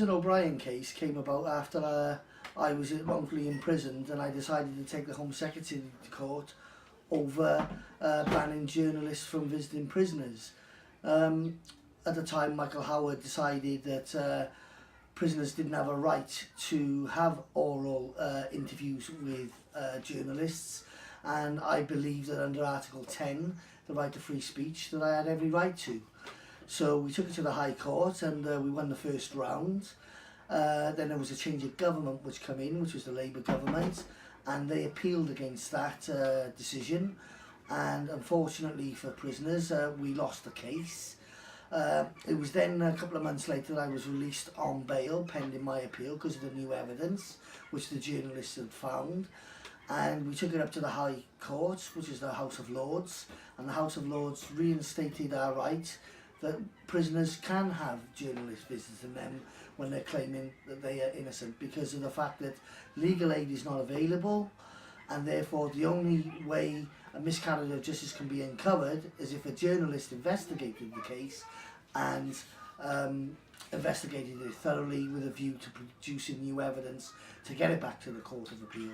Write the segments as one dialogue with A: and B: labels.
A: and O'Brien case came about after I was wrongfully imprisoned, and I decided to take the Home Secretary to court over banning journalists from visiting prisoners. At the time, Michael Howard decided that prisoners didn't have a right to have oral interviews with journalists, and I believe that under Article 10, the right to free speech, that I had every right to. So we took it to the High Court, and we won the first round. Then there was a change of government which came in, which was the Labour government, and they appealed against that decision, and unfortunately for prisoners, we lost the case. It was then a couple of months later that I was released on bail pending my appeal because of the new evidence which the journalists had found, and we took it up to the High Court, which is the House of Lords, and the House of Lords reinstated our right that prisoners can have journalists visiting them when they're claiming that they are innocent, because of the fact that legal aid is not available, and therefore the only way a miscarriage of justice can be uncovered is if a journalist investigated the case and investigated it thoroughly with a view to producing new evidence to get it back to the Court of Appeal.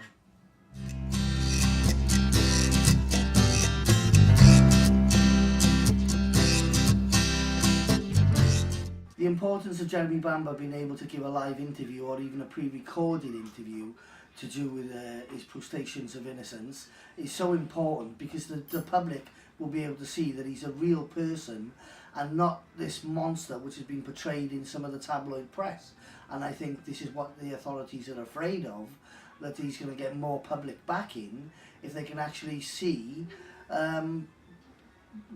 A: The importance of Jeremy Bamber being able to give a live interview or even a pre-recorded interview to do with his protestations of innocence is so important, because the public will be able to see that he's a real person and not this monster which has been portrayed in some of the tabloid press. And I think this is what the authorities are afraid of, that he's going to get more public backing if they can actually see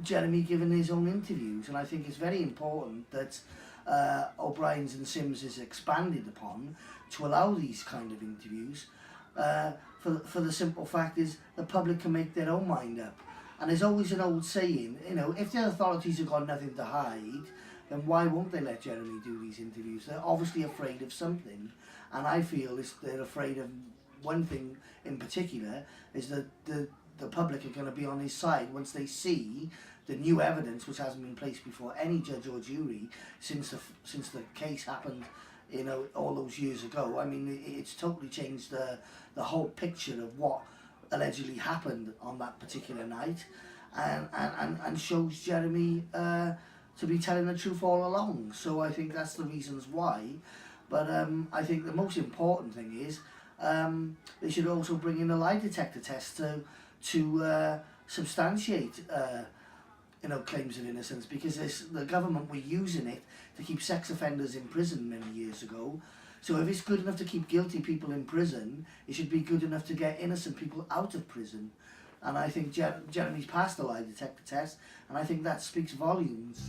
A: Jeremy giving his own interviews. And I think it's very important that O'Brien's and Sims is expanded upon to allow these kind of interviews, for the simple fact is the public can make their own mind up. And there's always an old saying, you know, if the authorities have got nothing to hide, then why won't they let Jeremy do these interviews? They're obviously afraid of something, and I feel they're afraid of one thing in particular, is that the public are going to be on his side once they see the new evidence, which hasn't been placed before any judge or jury since the case happened, you know, all those years ago. I mean, it's totally changed the whole picture of what allegedly happened on that particular night, and shows Jeremy to be telling the truth all along. So I think that's the reasons why. But I think the most important thing is they should also bring in a lie detector test to substantiate you know, claims of innocence, because the government were using it to keep sex offenders in prison many years ago. So if it's good enough to keep guilty people in prison, it should be good enough to get innocent people out of prison. And I think Jeremy's passed the lie detector test, and I think that speaks volumes.